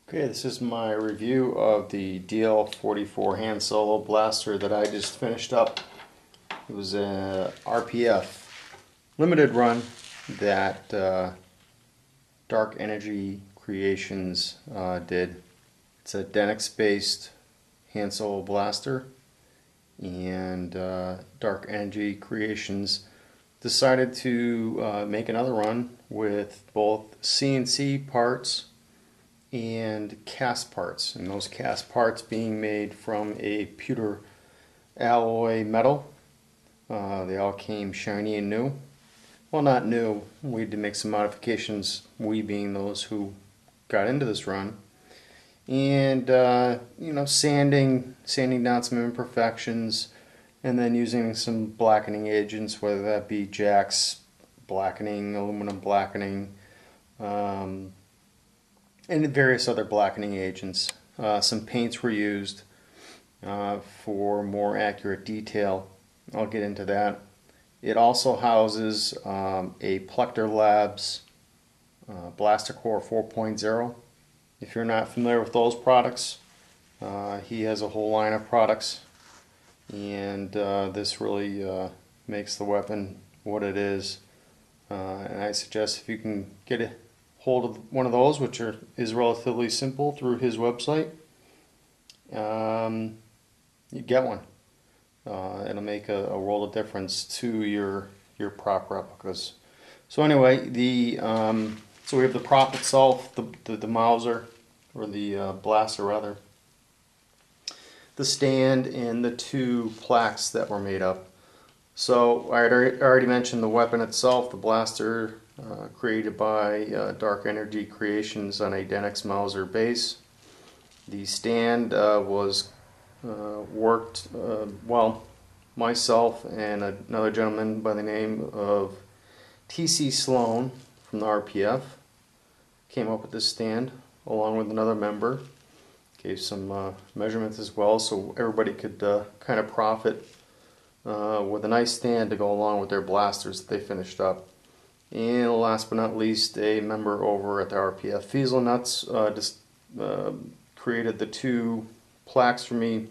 Okay, this is my review of the DL44 hand solo blaster that I just finished up. It was a RPF limited run that Dark Energy Creations did. It's a Denix based hand solo blaster, and Dark Energy Creations decided to make another run with both CNC parts and cast parts, and those cast parts being made from a pewter alloy metal. They all came shiny and new. Well, not new. We had to make some modifications, we being those who got into this run, and sanding down some imperfections, and then using some blackening agents, whether that be Jack's blackening, aluminum blackening, and various other blackening agents. Some paints were used for more accurate detail. I'll get into that. It also houses a Plector Labs Blaster Core 4.0. If you're not familiar with those products, he has a whole line of products, and this really makes the weapon what it is. And I suggest if you can get a hold of one of those, which is relatively simple through his website, you get one. It'll make a world of difference to your prop replicas. So anyway, so we have the prop itself, the Mauser, or the blaster rather, the stand, and the two plaques that were made up. So I already mentioned the weapon itself, the blaster, created by Dark Energy Creations on a Denix Mauser base. The stand was worked, well, myself and another gentleman by the name of T.C. Sloan from the RPF came up with this stand along with another member. Gave some measurements as well, so everybody could kind of profit with a nice stand to go along with their blasters that they finished up. And last but not least, a member over at the RPF, Fieselnuts, just created the two plaques for me,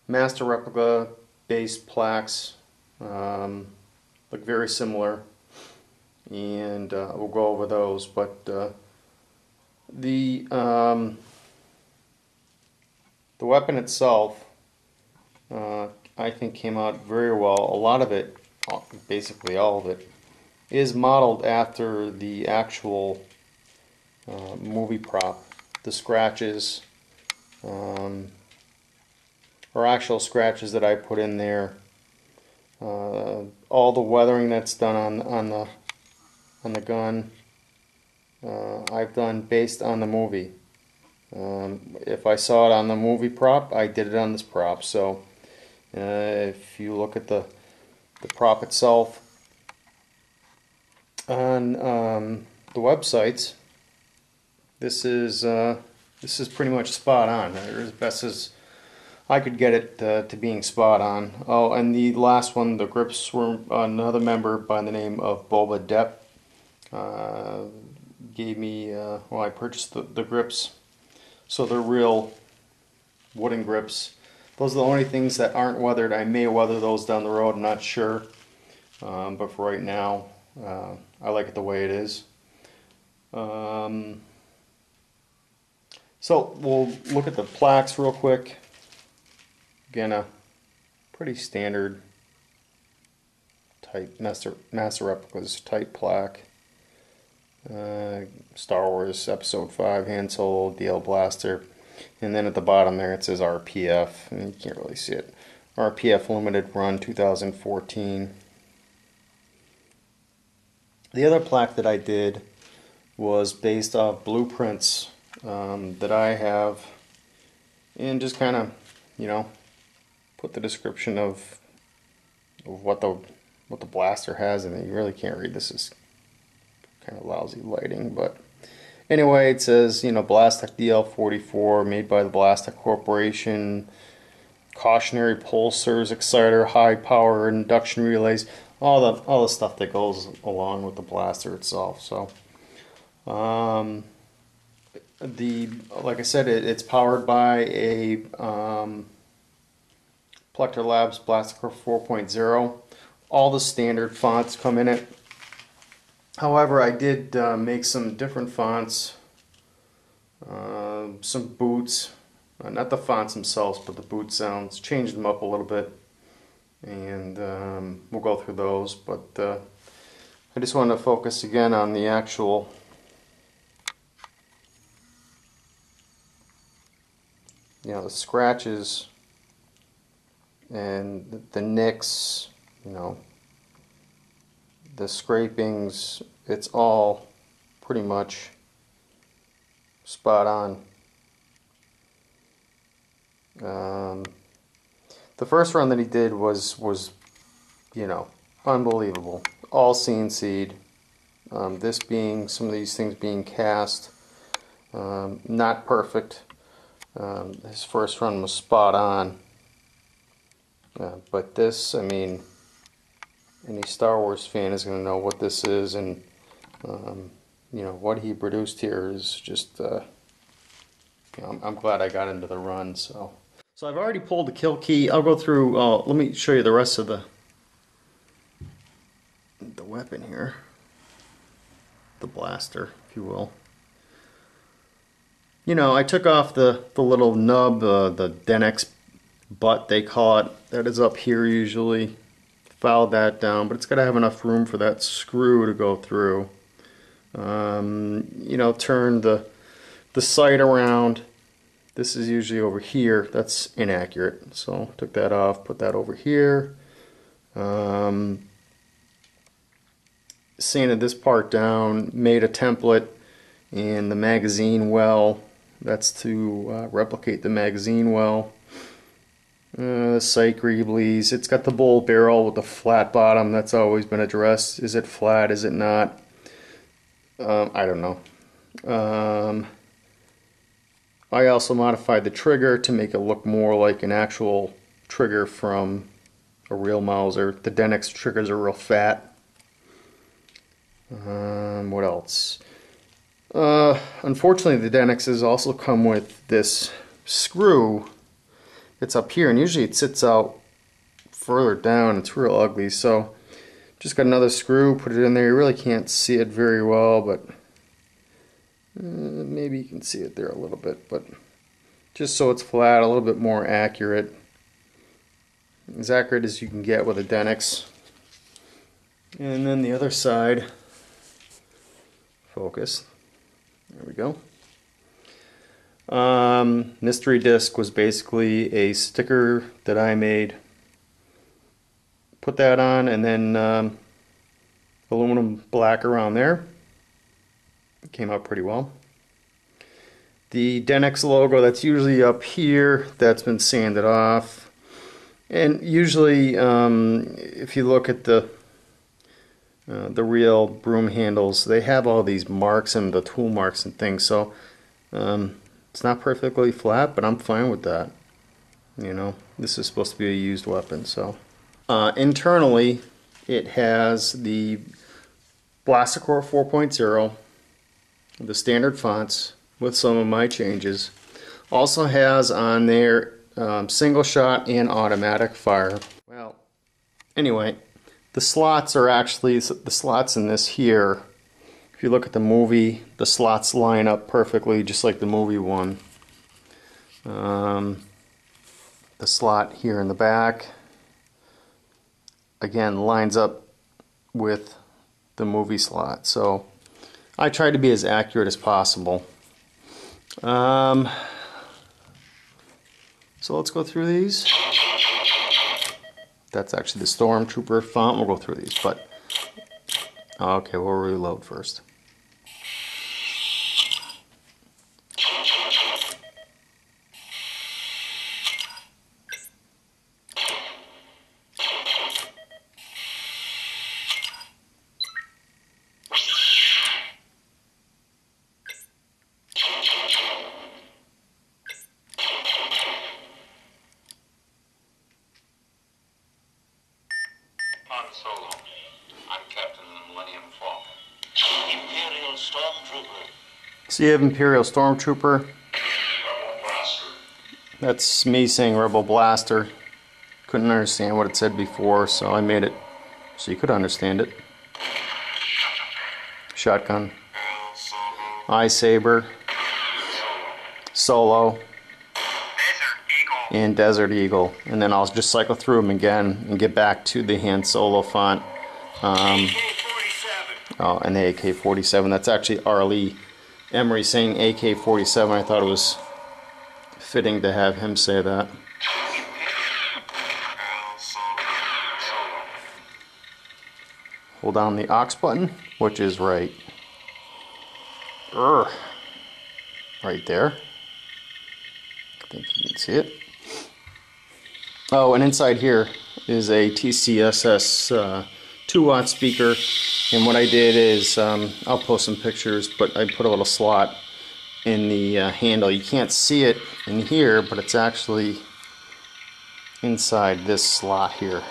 master replica based plaques, look very similar, and we'll go over those. But the weapon itself, I think, came out very well. A lot of it, basically all of it, is modeled after the actual movie prop. The scratches are actual scratches that I put in there. All the weathering that's done on the gun, I've done based on the movie. If I saw it on the movie prop, I did it on this prop. So if you look at the prop itself on the websites, this is pretty much spot on, or as best as I could get it to being spot on. Oh, and the last one, the grips, were another member by the name of Boba Depp. Gave me, well, I purchased the grips, so they're real wooden grips. Those are the only things that aren't weathered. I may weather those down the road, I'm not sure. But for right now, I like it the way it is. So we'll look at the plaques real quick. Again, a pretty standard type master replicas type plaque. Star Wars Episode 5 hand solo DL blaster, and then at the bottom there it says RPF, and you can't really see it. RPF limited run 2014. The other plaque that I did was based off blueprints that I have, and just kind of, put the description of what the blaster has, and you really can't read this. Is kind of lousy lighting, but anyway, it says, Blastech DL44, made by the Blastech Corporation, cautionary pulsars, exciter, high power induction relays, all the stuff that goes along with the blaster itself. So like I said, it's powered by a Plector Labs Blaster 4.0. All the standard fonts come in it. However, I did make some different fonts, some boots, not the fonts themselves, but the boot sounds. Changed them up a little bit, and we'll go through those. But I just wanted to focus again on the actual the scratches and the nicks, the scrapings. It's all pretty much spot on. The first run that he did was unbelievable. All CNC'd. This being, some of these things being cast, not perfect. His first run was spot on. But this, I mean, any Star Wars fan is going to know what this is, and what he produced here is just, I'm glad I got into the run. So I've already pulled the kill key. I'll go through. Let me show you the rest of the weapon here, the blaster, if you will. I took off the little nub, the Denex butt they call it. That is up here usually. Filed that down, but it's got to have enough room for that screw to go through. Turn the sight around. This is usually over here. That's inaccurate, so took that off, put that over here. Sanded this part down, made a template, and the magazine well. That's to replicate the magazine well. Sight greeblies. It's got the bull barrel with the flat bottom. That's always been addressed. Is it flat? Is it not? I don't know. I also modified the trigger to make it look more like an actual trigger from a real Mauser. The Denex triggers are real fat. What else? Unfortunately, the Denexes also come with this screw. It's up here, and usually it sits out further down. It's real ugly, so just got another screw, put it in there. You really can't see it very well, but maybe you can see it there a little bit, but just so it's flat, a little bit more accurate. As accurate as you can get with a Denex. And then the other side, focus. There we go. Mystery disc was basically a sticker that I made. Put that on, and then aluminum black around there. It came out pretty well. The Denex logo, that's usually up here, that's been sanded off. And usually, if you look at the real broom handles, they have all these marks and the tool marks and things. So it's not perfectly flat, but I'm fine with that. This is supposed to be a used weapon. So internally, it has the Blaster Core 4.0, the standard fonts with some of my changes. Also has on there single shot and automatic fire. Well, anyway, the slots are actually, the slots in this here, if you look at the movie, the slots line up perfectly just like the movie one. The slot here in the back, again, lines up with the movie slot. So I tried to be as accurate as possible. So let's go through these. That's actually the Stormtrooper font. We'll go through these, but okay, we'll reload first. Solo. I'm Captain Millennium Falcon. So you have Imperial Stormtrooper. That's me saying Rebel Blaster. Couldn't understand what it said before, so I made it so you could understand it. Shotgun. Eye Saber. Solo. And Desert Eagle. And then I'll just cycle through them again and get back to the Han Solo font. Oh, and the AK-47. That's actually Arlie Emery saying AK-47. I thought it was fitting to have him say that. Hold down the aux button, which is right there. I think you can see it. Oh, and inside here is a TCSS 2-watt speaker, and what I did is, I'll post some pictures, but I put a little slot in the handle. You can't see it in here, but it's actually inside this slot here.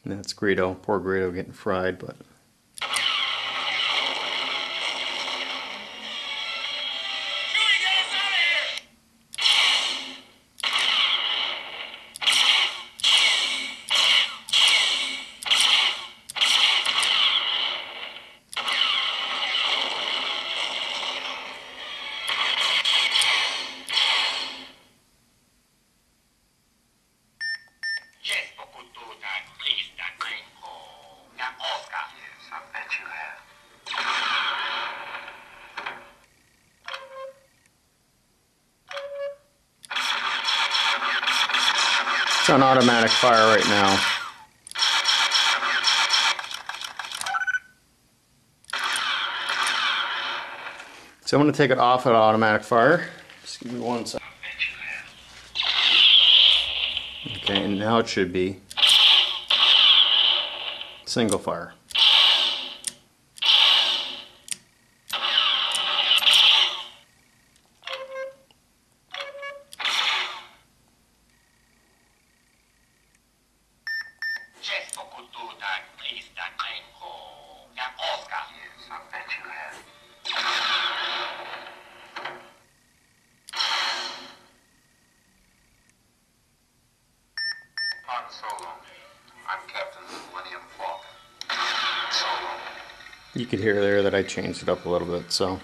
And that's Greedo. Poor Greedo getting fried, but... It's on automatic fire right now. So I'm going to take it off at automatic fire. Just give me 1 second. Okay, and now it should be single fire. Solo. I'm Captain Millennium Falcon. Solo. You could hear there that I changed it up a little bit, so.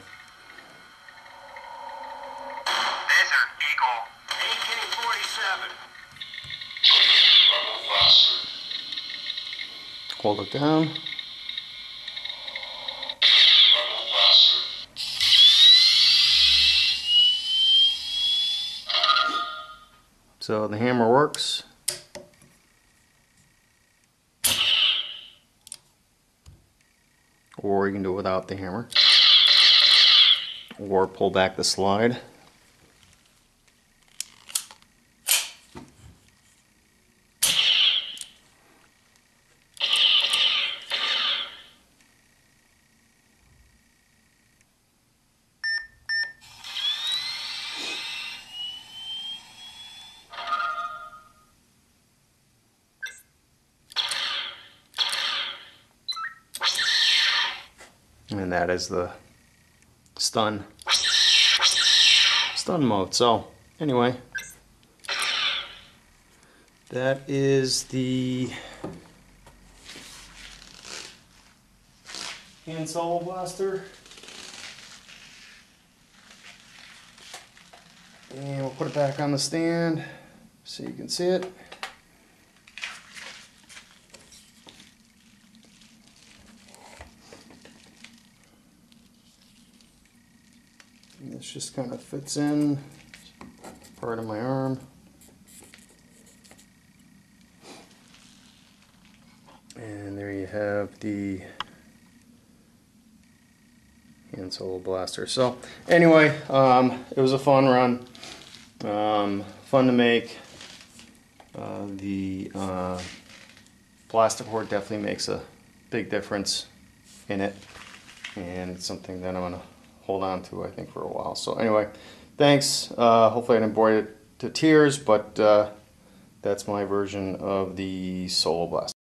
Desert Eagle. AK-47. Hold it down. So the hammer works. Or you can do it without the hammer. Or pull back the slide. And that is the stun mode. So anyway, that is the Han Solo Blaster. And we'll put it back on the stand so you can see it. And this just kind of fits in part of my arm. And there you have the Han Solo Blaster. So anyway, it was a fun run, fun to make. The plastic board definitely makes a big difference in it. and it's something that I'm gonna hold on to, I think, for a while. So anyway, thanks. Hopefully I didn't bore you to tears, but that's my version of the Solo Blaster.